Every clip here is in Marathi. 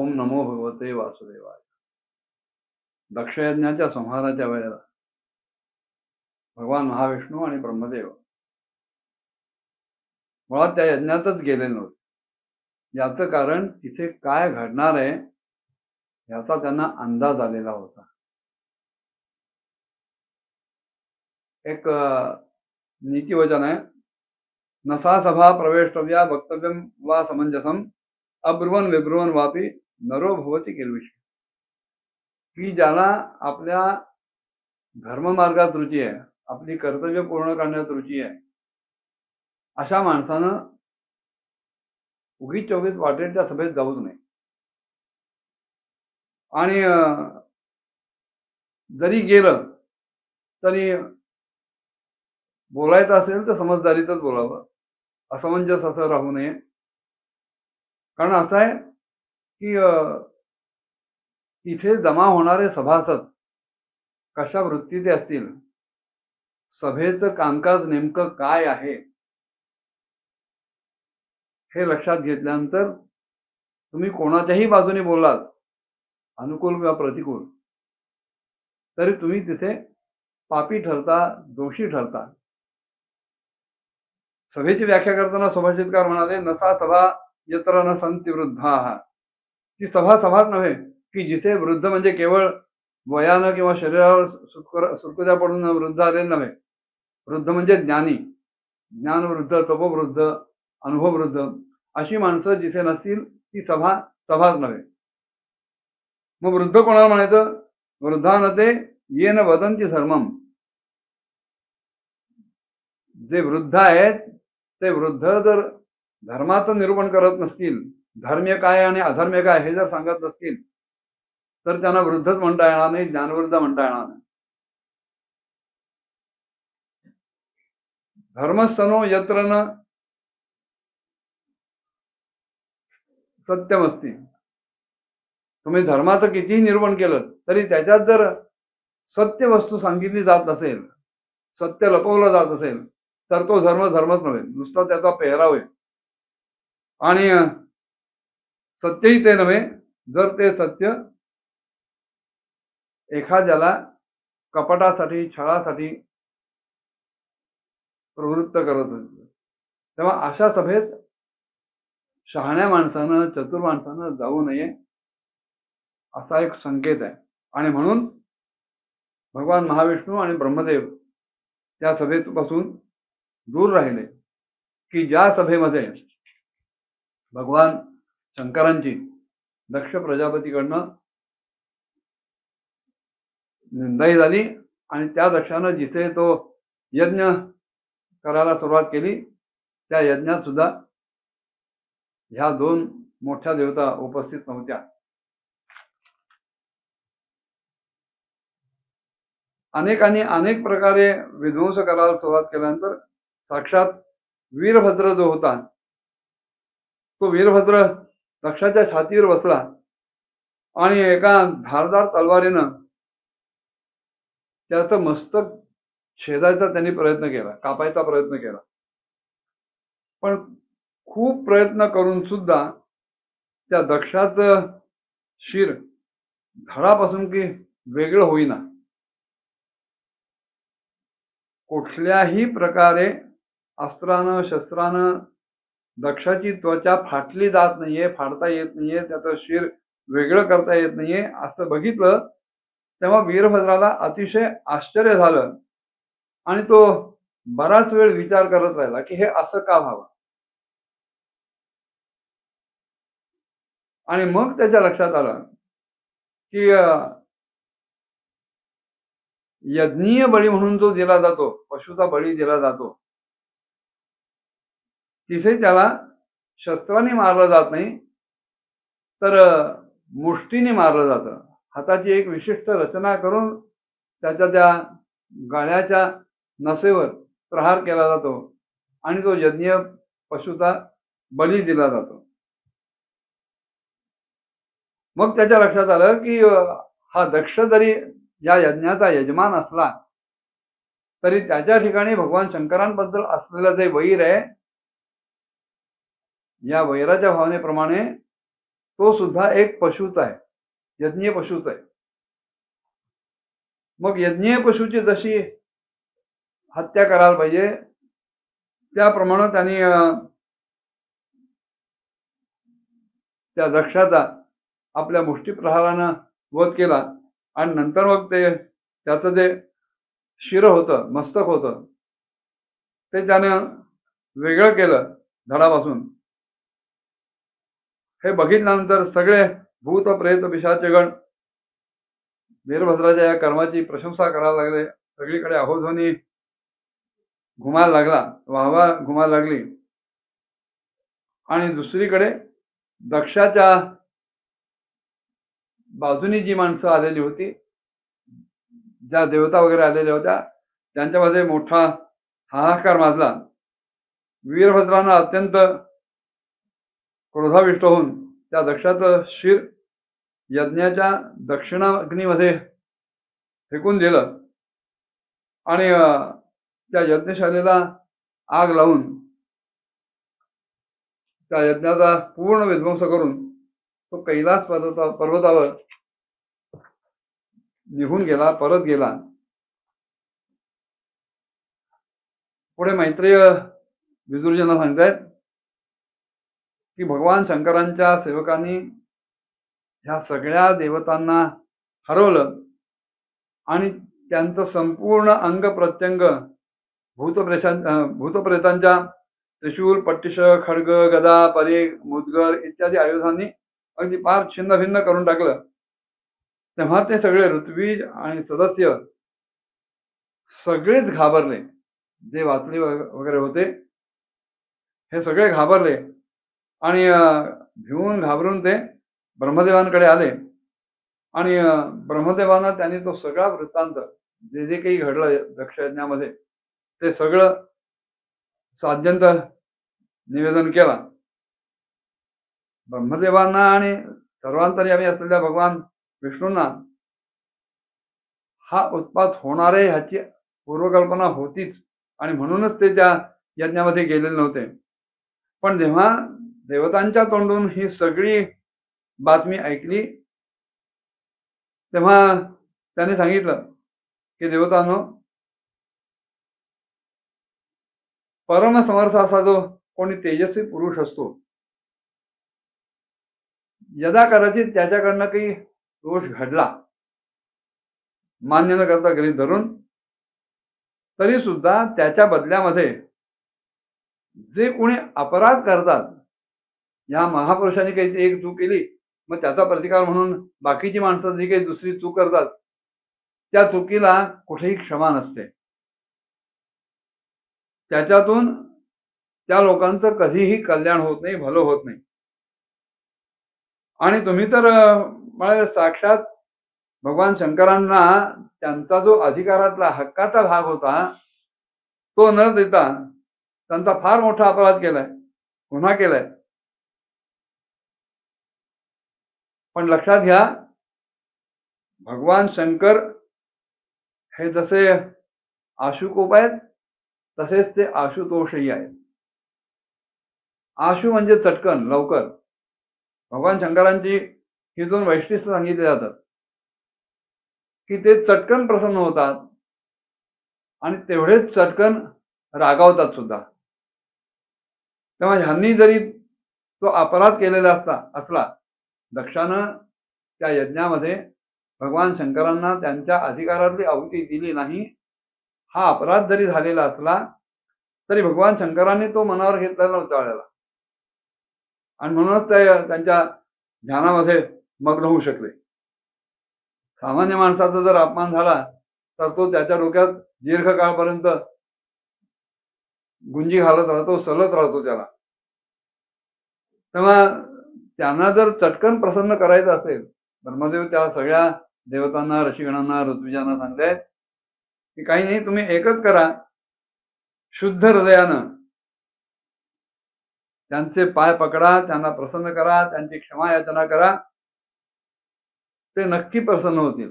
ओम नमो भगवते वासुदेवाय. दक्षयज्ञाच्या संहाराच्या वेळेला भगवान महाविष्णू आणि ब्रह्मदेव मुळात त्या यज्ञातच गेले नव्हते. याचं कारण तिथे काय घडणार आहे याचा त्यांना अंदाज आलेला होता. एक नीतिवचन आहे, नसा सभा प्रवेष्टव्या वक्तव्यम वा समंजसम अब्रुवन विब्रुवन वापी नरो भवती किल्विषी. की ज्याला आपल्या धर्ममार्गात रुची आहे, आपली कर्तव्य पूर्ण करण्यात रुची आहे, अशा माणसानं उगीच चौगीच वाटेल त्या सभेत जाऊच नये. आणि जरी गेलं तरी बोलायचं असेल तर समजदारीतच बोलावं, असमंजस असं राहू नये. कारण असं आहे की तिथे जमा होणारे सभासद कशा वृत्तीचे असतील, सभेचं कामकाज नेमकं काय आहे हे लक्षात घेतल्यानंतर तुम्ही कोणाच्याही बाजूने बोलाल, अनुकूल किंवा प्रतिकूल, तरी तुम्ही तिथे पापी ठरता, दोषी ठरता. सभेची व्याख्या करताना सुभाषितकार म्हणाले, नसा सभा यत्र न संती वृद्धा. ती सभा सभाच नव्हे की जिथे वृद्ध म्हणजे केवळ वयानं किंवा शरीरावर सुरकुत्या पडून वृद्ध आले नव्हे. वृद्ध म्हणजे ज्ञानी, ज्ञानवृद्ध, तपोवृद्ध, अनुभववृद्ध अशी माणसं जिथे नसतील ती सभा सभाच नव्हे. मग वृद्ध कोणाला म्हणायचं? वृद्धानते येन वदंती धर्मम. जे वृद्ध आहेत ते वृद्ध जर धर्माचं निरूपण करत नसतील, धर्म्य काय आणि अधर्म्य काय हे जर सांगत नसतील, तर त्यांना वृद्धच म्हणता येणार नाही, ज्ञानवृद्ध म्हणता येणार नाही. धर्मस्तनो यत्र न सत्यमस्ती. तुम्ही धर्माचं कितीही निरूपण केलं तरी त्याच्यात जर सत्य वस्तू सांगितली जात नसेल, सत्य लपवलं जात असेल, तर तो धर्म धर्मच नव्हे, नुसता त्याचा पेहराव आहे. आणि सत्यही ते नव्हे जर ते सत्य एखाद्याला कपटासाठी, छळासाठी प्रवृत्त करत असेल. तेव्हा अशा सभेत शहाण्या माणसानं, चतुर माणसानं जाऊ नये असा एक संकेत आहे. आणि म्हणून भगवान महाविष्णू आणि ब्रह्मदेव त्या सभेपासून दूर राहिले. की ज्या सभेमध्ये भगवान शंकरांची दक्ष प्रजापतीकडनं निंदाही झाली आणि त्या दक्षानं जिथे तो यज्ञ करायला सुरुवात केली त्या यज्ञात सुद्धा ह्या दोन मोठ्या देवता उपस्थित नव्हत्या. अनेकांनी अनेक प्रकारे विध्वंस करायला सुरुवात केल्यानंतर साक्षात वीरभद्र जो होता तो वीरभद्र दक्षाच्या छातीवर बसला आणि एका धारदार तलवारीनं त्याचं मस्तक छेदायचा त्यांनी प्रयत्न केला, कापायचा प्रयत्न केला. पण खूप प्रयत्न करून सुद्धा त्या दक्षाचं शिर धडापासून की वेगळं होईना. कुठल्याही प्रकारे अस्त्रानं शस्त्रानं दक्षाची त्वचा फाटली जात नाहीये, फाडता येत नाहीये, त्याचं शिर वेगळं करता येत नाहीये. असं बघितलं तेव्हा वीरभद्राला अतिशय आश्चर्य झालं आणि तो बराच वेळ विचार करत राहिला की हे असं का व्हावं. आणि मग त्याच्या लक्षात आलं की यज्ञीय बळी म्हणून जो दिला जातो, पशुचा बळी दिला जातो, तिथे त्याला शस्त्राने मारलं जात नाही तर मुष्टीने मारलं जातं. हाताची एक विशिष्ट रचना करून त्याच्या त्या गळ्याच्या नसेवर प्रहार केला जातो आणि तो यज्ञीय पशुचा बळी दिला जातो. मग त्याच्या लक्षात आलं की हा दक्ष जरी या यज्ञाचा यजमान असला तरी त्याच्या ठिकाणी भगवान शंकरांबद्दल असलेलं जे वैर आहे, या वैराच्या भावनेप्रमाणे तो सुद्धा एक पशुच आहे, यज्ञीय पशुच आहे. मग यज्ञीय पशुची जशी हत्या करायला पाहिजे त्याप्रमाणे त्यांनी त्या दक्षाचा आपल्या मुष्टीप्रहारानं वध केला. आणि नंतर मग ते त्याचं जे शिर होतं, मस्तक होतं, ते त्यानं वेगळं केलं धडापासून. हे बघितल्यानंतर सगळे भूत प्रेत पिशाचगण वीरभद्राच्या या कर्माची प्रशंसा करायला लागले. सगळीकडे अहोध्वनी घुमायला लागला, वाहवा घुमायला लागली. आणि दुसरीकडे दक्षाच्या बाजूनी जी माणसं आलेली होती, ज्या देवता वगैरे आलेल्या होत्या, त्यांच्यामध्ये मोठा हाहाकार माजला. वीरभद्रांना अत्यंत क्रोधाविष्ट होऊन त्या दक्षाचं शिर यज्ञाच्या दक्षिणाग्नीमध्ये फेकून दिलं आणि त्या यज्ञशालेला आग लावून त्या यज्ञाचा पूर्ण विध्वंस करून तो कैलास पर्वतावर निघून गेला, परत गेला. पुढे मैत्रेय विदुरजींना सांगतायत की भगवान शंकरांच्या सेवकांनी ह्या सगळ्या देवतांना हरवलं आणि त्यांचं संपूर्ण अंग प्रत्यंग भूतप्रेतांच्या त्रिशूल, पट्टिश, खड्ग, गदा, परीघ, मुदगर इत्यादी आयुधांनी अगदी फार छिन्न भिन्न करून टाकलं. तेव्हा ते सगळे ऋत्विज आणि सदस्य सगळेच घाबरले. जे वाचले वगैरे होते हे सगळे घाबरले आणि भिवून घाबरून ते ब्रह्मदेवांकडे आले. आणि ब्रह्मदेवांना त्यांनी तो सगळा वृत्तांत, जे जे काही घडलं दक्ष यज्ञामध्ये, ते सगळं साध्यंत निवेदन केला. ब्रह्मदेवांना आणि सर्वांतर्यामी असलेल्या भगवान विष्णूंना हा उत्पात होणार आहे ह्याची पूर्वकल्पना होतीच आणि म्हणूनच ते त्या यज्ञामध्ये गेलेले नव्हते. पण जेव्हा देवतांच्या तोंडून ही सगळी बातमी ऐकली तेव्हा त्याने सांगितलं की देवतांनो, परमसमर्थ असा जो कोणी तेजस्वी पुरुष असतो, यदा कदाचित त्याच्याकडनं काही दोष घडला, मान्य न करता गृहीत धरून, तरी सुद्धा त्याच्या बदल्यामध्ये जे कोणी अपराध करतात, या महापुरुषांनी काही एक चूक केली, मग त्याचा प्रतिकार म्हणून बाकीची माणसं जी काही दुसरी चूक करतात, त्या चुकीला कुठेही क्षमा नसते. त्याच्यातून त्या लोकांचं कधीही कल्याण होत नाही, भलं होत नाही. आणि तुम्ही तर मला साक्षात भगवान शंकरांना त्यांचा जो अधिकारातला हक्काचा भाग होता तो न देता त्यांचा फार मोठा अपराध केलाय, गुन्हा केलाय. पण लक्षात घ्या, भगवान शंकर हे जसे आशुकोप आहेत तसेच ते आशुतोषही आहेत. आशु म्हणजे चटकन, लवकर. भगवान शंकरांची ही दोन वैशिष्ट्य सांगितली जातात की ते चटकन प्रसन्न होतात आणि तेवढेच चटकन रागावतात सुद्धा. तेव्हा ह्यांनी जरी तो अपराध केलेला असला, दक्षानं त्या यज्ञामध्ये भगवान शंकरांना त्यांच्या अधिकारातली आहुती दिली नाही, हा अपराध जरी झालेला असला तरी भगवान शंकरांनी तो मनावर घेतलेला नव्हता वेळेला आणि म्हणूनच ते त्यांच्या ध्यानामध्ये मग्न होऊ शकले. सामान्य माणसाचा जर अपमान झाला तर तो त्याच्या डोक्यात दीर्घकाळपर्यंत गुंजी घालत राहतो, सलत राहतो त्याला. तेव्हा त्यांना जर चटकन प्रसन्न करायचं असेल, ब्रह्मदेव त्या सगळ्या देवतांना, ऋषीगणांना, ऋत्विजांना सांगतायत की काही नाही, तुम्ही एकच करा, शुद्ध हृदयानं त्यांचे पाय पकडा, त्यांना प्रसन्न करा, त्यांची क्षमा याचना करा, ते नक्की प्रसन्न होतील.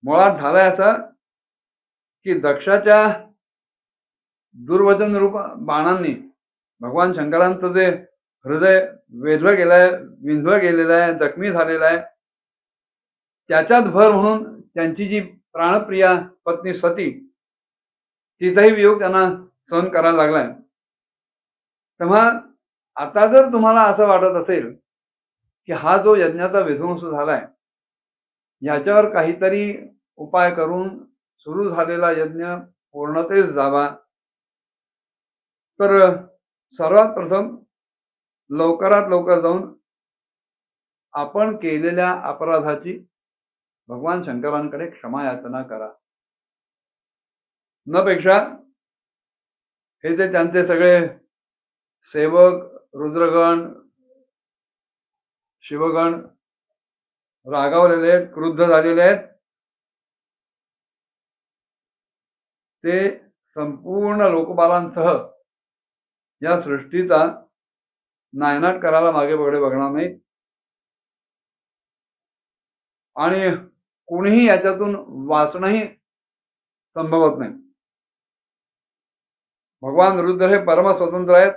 मुळात झालंय असं की दक्षाच्या दुर्वचन रूप बाणांनी भगवान शंकरांचं जे हृदय वेधलं गेलंय, विंधलं गेलेलं आहे, जखमी झालेलं आहे. त्याच्यात भर म्हणून त्यांची जी प्राणप्रिया पत्नी सती, तिचाही वियोग त्यांना सहन करायला लागलाय. तेव्हा आता जर तुम्हाला असं वाटत असेल की हा जो यज्ञाचा विध्वंस झालाय, याच्यावर काहीतरी उपाय करून सुरू झालेला यज्ञ पूर्णतेस जावा, तर सर्वात प्रथम लवकरात लवकर जाऊन आपण केलेल्या अपराधाची भगवान शंकरांकडे क्षमा याचना करा. न पेक्षा हे जे त्यांचे सगळे सेवक, रुद्रगण, शिवगण रागावलेले आहेत, क्रुद्ध झालेले आहेत, ते संपूर्ण लोकपालांसह या सृष्टीचा नायनाट करायला मागे पुढे बघणार नाही. आणि कोणीही याच्यातून वाचणंही संभवत नाही. भगवान रुद्र हे परम स्वतंत्र आहेत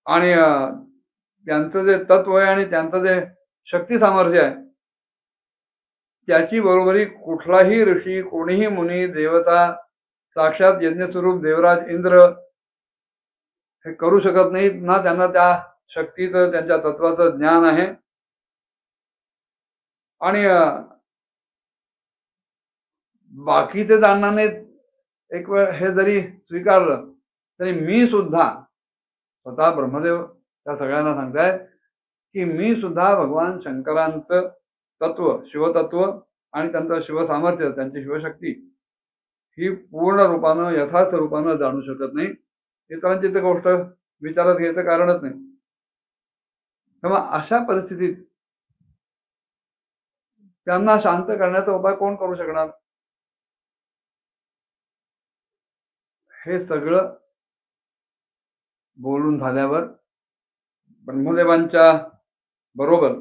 आणि त्यांचं जे तत्व आहे आणि त्यांचं जे शक्ती सामर्थ्य आहे, त्याची बरोबरी कुठलाही ऋषी, कोणीही मुनी, देवता, साक्षात यज्ञस्वरूप देवराज इंद्र हे करू शकत नाहीत. ना त्यांना त्या शक्तीचं, त्यांच्या तत्वाचं ज्ञान आहे. आणि बाकीचे जाणणारे एक वेळ हे जरी स्वीकारलं तरी मी सुद्धा, स्वतः ब्रह्मदेव त्या सगळ्यांना सांगतायत की मी सुद्धा भगवान शंकरांचं तत्व, शिवतत्व आणि त्यांचं शिवसामर्थ्य, त्यांची शिवशक्ती ही पूर्ण रूपानं, यथार्थ रूपानं जाणू शकत नाही. इतरांची तर गोष्ट विचारात घ्यायचं कारणच नाही. तेव्हा अशा परिस्थितीत त्यांना शांत करण्याचा उपाय कोण करू शकणार? हे सगळं बोलून झाल्यावर ब्रह्मदेवांच्या बरोबर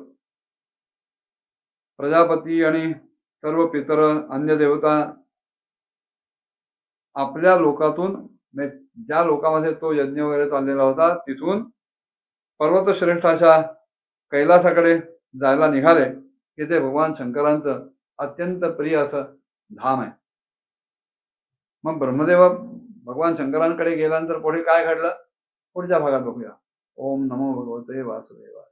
प्रजापती आणि सर्व पितर, अन्य देवता आपल्या लोकातून, ज्या लोकांमध्ये तो यज्ञ वगैरे चाललेला होता, तिथून पर्वतश्रेष्ठाच्या कैलासाकडे जायला निघाले की ते भगवान शंकरांचं अत्यंत प्रिय असं धाम आहे. मग ब्रह्मदेव भगवान शंकरांकडे गेल्यानंतर पुढे काय घडलं, पुढच्या भागात बघूया. ओम नमो भगवते वासुदेवाय.